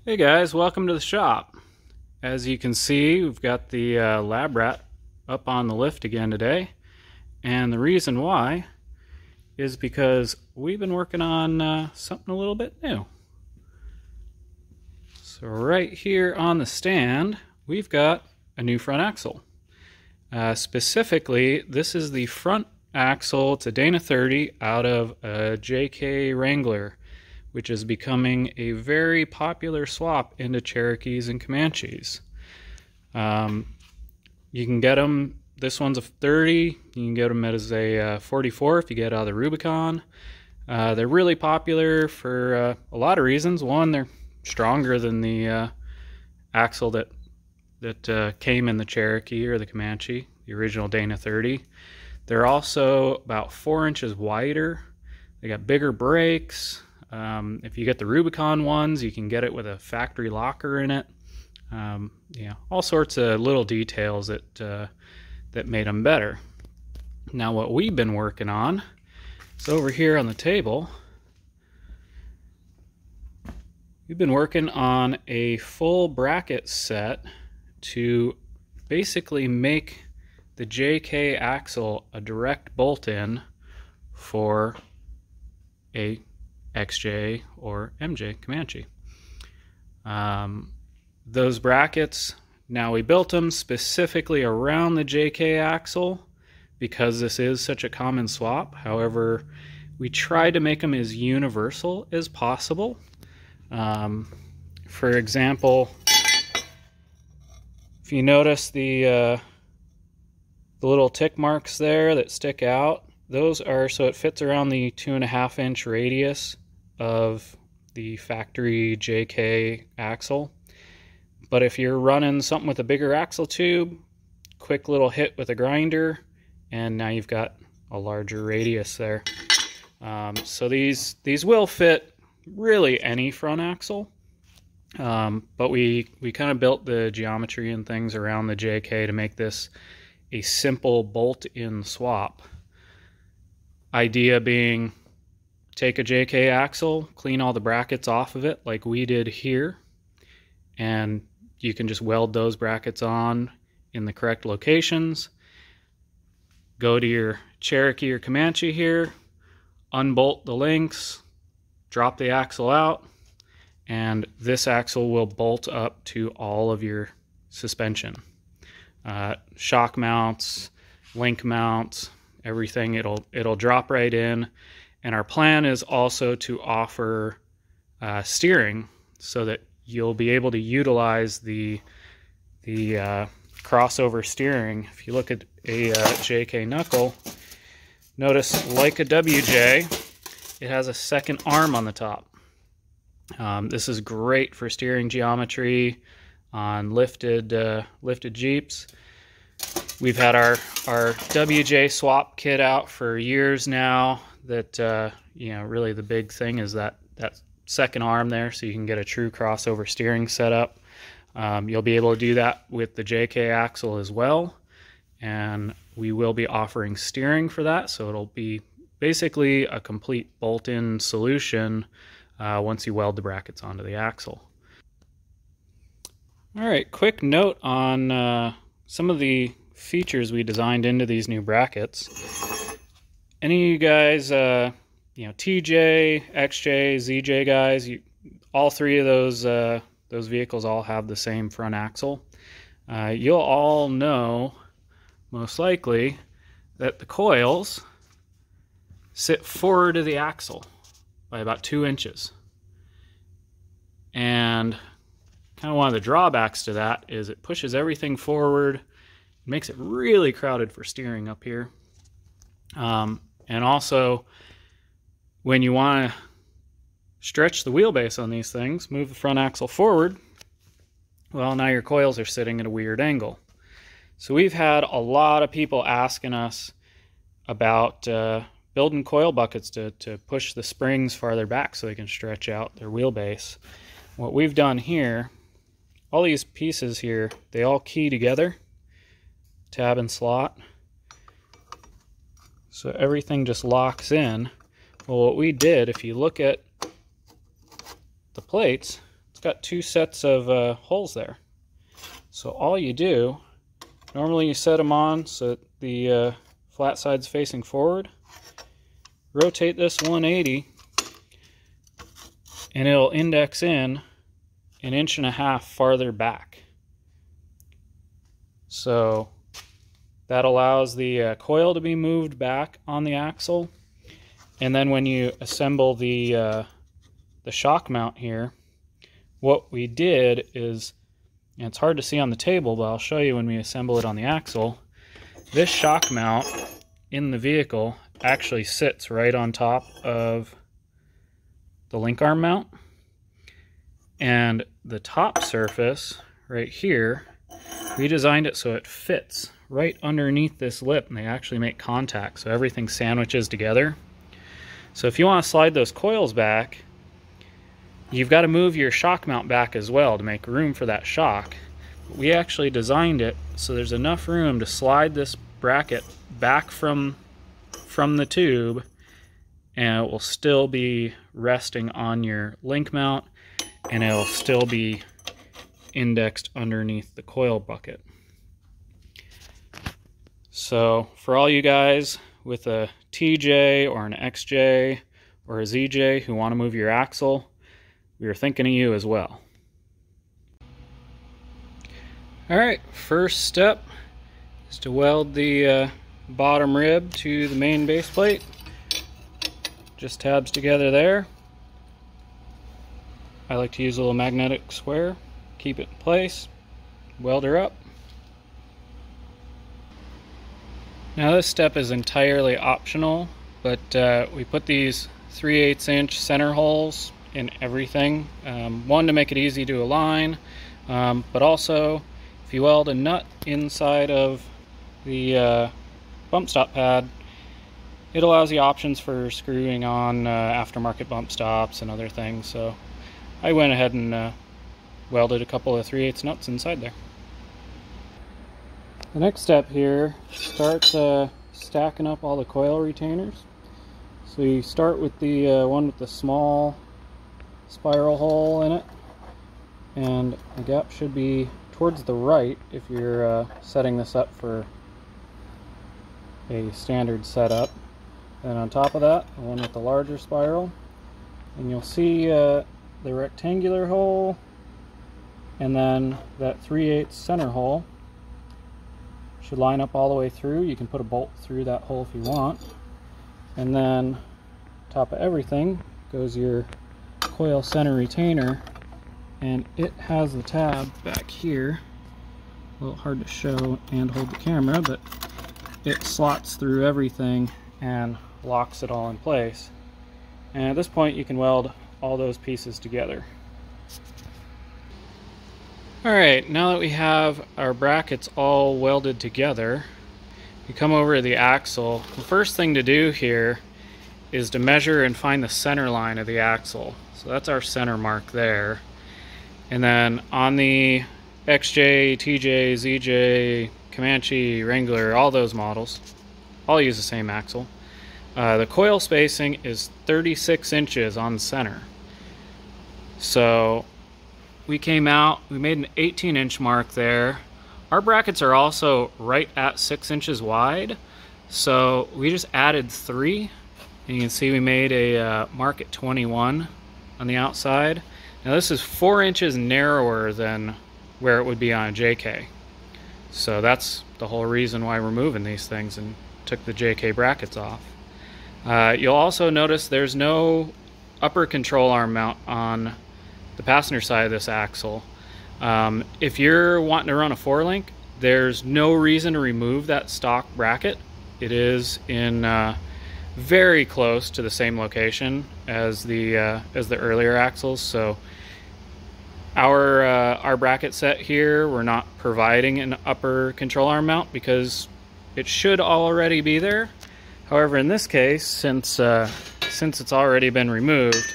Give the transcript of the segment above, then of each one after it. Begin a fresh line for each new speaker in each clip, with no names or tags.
Hey guys, welcome to the shop. As you can see, we've got the lab rat up on the lift again today, and the reason why is because we've been working on something a little bit new. So right here on the stand, we've got a new front axle. Specifically, this is the front axle. It's a Dana 30 out of a JK Wrangler, which is becoming a very popular swap into Cherokees and Comanches. You can get them, this one's a 30, you can get them as a 44 if you get out of the Rubicon. They're really popular for a lot of reasons. One, they're stronger than the axle that came in the Cherokee or the Comanche, the original Dana 30. They're also about 4 inches wider. They got bigger brakes. If you get the Rubicon ones, you can get it with a factory locker in it. All sorts of little details that made them better. Now what we've been working on is over here on the table. We've been working on a full bracket set to basically make the JK axle a direct bolt-in for a XJ or MJ Comanche. Those brackets, now we built them specifically around the JK axle because this is such a common swap. However, we tried to make them as universal as possible. For example, if you notice the little tick marks there that stick out, those are so it fits around the 2.5 inch radius of the factory JK axle. But if you're running something with a bigger axle tube, quick little hit with a grinder, and now you've got a larger radius there. So these will fit really any front axle, but we kind of built the geometry and things around the JK to make this a simple bolt-in swap. Idea being, take a JK axle, clean all the brackets off of it like we did here, and you can just weld those brackets on in the correct locations. Go to your Cherokee or Comanche here, unbolt the links, drop the axle out, and this axle will bolt up to all of your suspension. Shock mounts, link mounts, everything, it'll drop right in. And our plan is also to offer steering so that you'll be able to utilize the crossover steering. If you look at a JK knuckle, notice like a WJ, it has a second arm on the top. This is great for steering geometry on lifted Jeeps. We've had our WJ swap kit out for years now. That really the big thing is that second arm there, so you can get a true crossover steering setup. You'll be able to do that with the JK axle as well, and we will be offering steering for that, so it'll be basically a complete bolt-in solution once you weld the brackets onto the axle. All right, quick note on some of the features we designed into these new brackets. Any of you guys, TJ, XJ, ZJ guys, all three of those vehicles all have the same front axle. You'll all know, most likely, that the coils sit forward of the axle by about 2 inches. And kind of one of the drawbacks to that is it pushes everything forward, makes it really crowded for steering up here. And also, when you want to stretch the wheelbase on these things, move the front axle forward, well, now your coils are sitting at a weird angle. So we've had a lot of people asking us about building coil buckets to push the springs farther back so they can stretch out their wheelbase. What we've done here, all these pieces here, they all key together, tab and slot. So everything just locks in. Well, what we did, if you look at the plates, it's got two sets of holes there. So all you do, normally you set them on so that the flat side's facing forward. Rotate this 180 and it'll index in 1.5 inches farther back. So that allows the coil to be moved back on the axle. And then when you assemble the shock mount here, what we did is, and it's hard to see on the table, but I'll show you when we assemble it on the axle, this shock mount in the vehicle actually sits right on top of the link arm mount. And the top surface right here, we designed it so it fits right underneath this lip, and they actually make contact, so everything sandwiches together. So if you want to slide those coils back, you've got to move your shock mount back as well to make room for that shock. But we actually designed it so there's enough room to slide this bracket back from the tube, and it will still be resting on your link mount, and it will still be indexed underneath the coil bucket. So for all you guys with a TJ or an XJ or a ZJ who want to move your axle, we are thinking of you as well. Alright, first step is to weld the bottom rib to the main base plate. Just tabs together there. I like to use a little magnetic square, keep it in place, weld her up. Now this step is entirely optional, but we put these 3/8 inch center holes in everything. One, to make it easy to align, but also if you weld a nut inside of the bump stop pad, it allows you options for screwing on aftermarket bump stops and other things. So I went ahead and welded a couple of 3/8 nuts inside there. The next step here starts stacking up all the coil retainers. So you start with the one with the small spiral hole in it, and the gap should be towards the right if you're setting this up for a standard setup. And on top of that, the one with the larger spiral, and you'll see the rectangular hole, and then that 3/8 center hole should line up all the way through. You can put a bolt through that hole if you want. And then top of everything goes your coil center retainer, and it has the tab back here. A little hard to show and hold the camera, but it slots through everything and locks it all in place. And at this point you can weld all those pieces together. Alright, now that we have our brackets all welded together, we come over to the axle. The first thing to do here is to measure and find the center line of the axle. So that's our center mark there. And then on the XJ, TJ, ZJ, Comanche, Wrangler, all those models, all use the same axle. The coil spacing is 36 inches on the center. So we came out, we made an 18-inch mark there. Our brackets are also right at 6 inches wide, so we just added 3. And you can see we made a mark at 21 on the outside. Now this is 4 inches narrower than where it would be on a JK. So that's the whole reason why we're moving these things and took the JK brackets off. You'll also notice there's no upper control arm mount on the passenger side of this axle. If you're wanting to run a 4-link, there's no reason to remove that stock bracket. It is in very close to the same location as the earlier axles. So our bracket set here, we're not providing an upper control arm mount because it should already be there. However, in this case, since it's already been removed,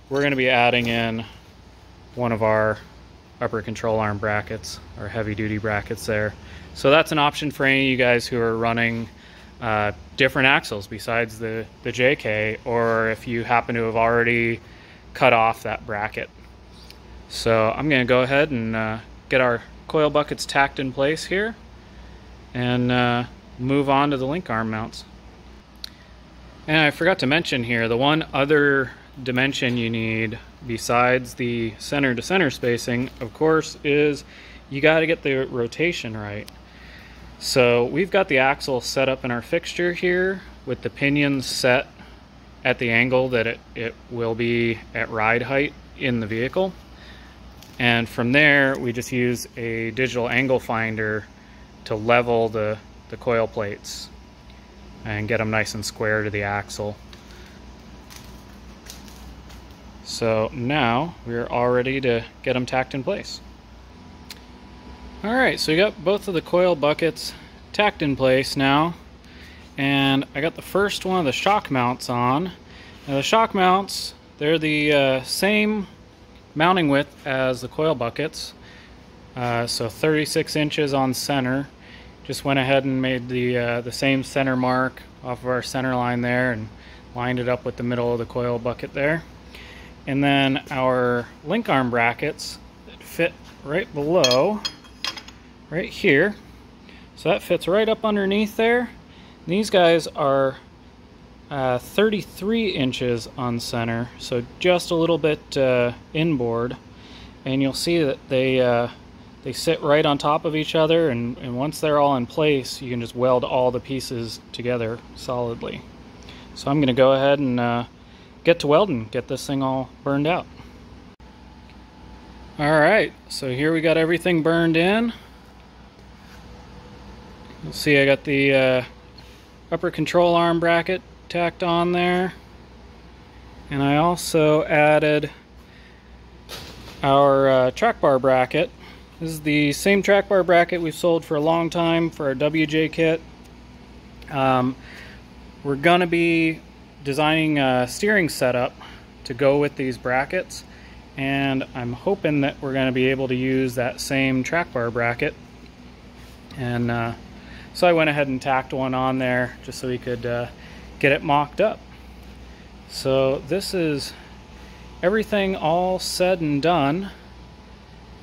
we're going to be adding in one of our upper control arm brackets, our heavy duty brackets there. So that's an option for any of you guys who are running different axles besides the JK, or if you happen to have already cut off that bracket. So I'm going to go ahead and get our coil buckets tacked in place here and move on to the link arm mounts. And I forgot to mention here, the one other dimension you need besides the center to center spacing, of course, is you got to get the rotation right. So we've got the axle set up in our fixture here with the pinions set at the angle that it will be at ride height in the vehicle. And from there, we just use a digital angle finder to level the coil plates and get them nice and square to the axle. So now we're all ready to get them tacked in place. Alright, so we got both of the coil buckets tacked in place now, and I got the first one of the shock mounts on. Now the shock mounts, they're the same mounting width as the coil buckets, so 36 inches on center. Just went ahead and made the same center mark off of our center line there and lined it up with the middle of the coil bucket there. And then our link arm brackets fit right below, right here. So that fits right up underneath there. And these guys are 33 inches on center, so just a little bit inboard. And you'll see that they sit right on top of each other, and once they're all in place, you can just weld all the pieces together solidly. So I'm going to go ahead and get to welding, get this thing all burned out. Alright, so here we got everything burned in. You'll see I got the upper control arm bracket tacked on there, and I also added our track bar bracket. This is the same track bar bracket we've sold for a long time for our WJ kit. We're gonna be designing a steering setup to go with these brackets, and I'm hoping that we're gonna be able to use that same track bar bracket. And so I went ahead and tacked one on there just so we could get it mocked up. So this is everything all said and done.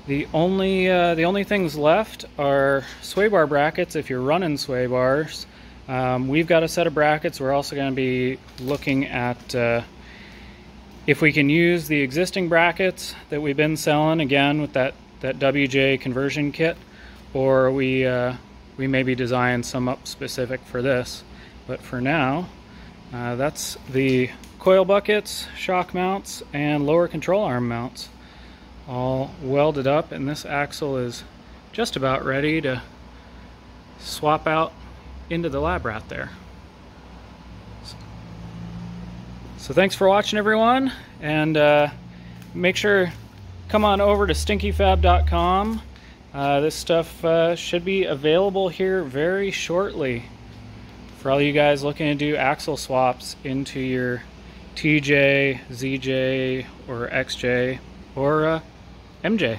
The only things left are sway bar brackets if you're running sway bars. We've got a set of brackets. We're also going to be looking at if we can use the existing brackets that we've been selling, again with that WJ conversion kit, or we maybe design some up specific for this. But for now, that's the coil buckets, shock mounts, and lower control arm mounts all welded up, and this axle is just about ready to swap out into the lab rat there. So thanks for watching, everyone, and make sure come on over to stinkyfab.com. This stuff should be available here very shortly for all you guys looking to do axle swaps into your TJ, ZJ, or XJ, or MJ.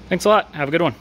Thanks a lot. Have a good one.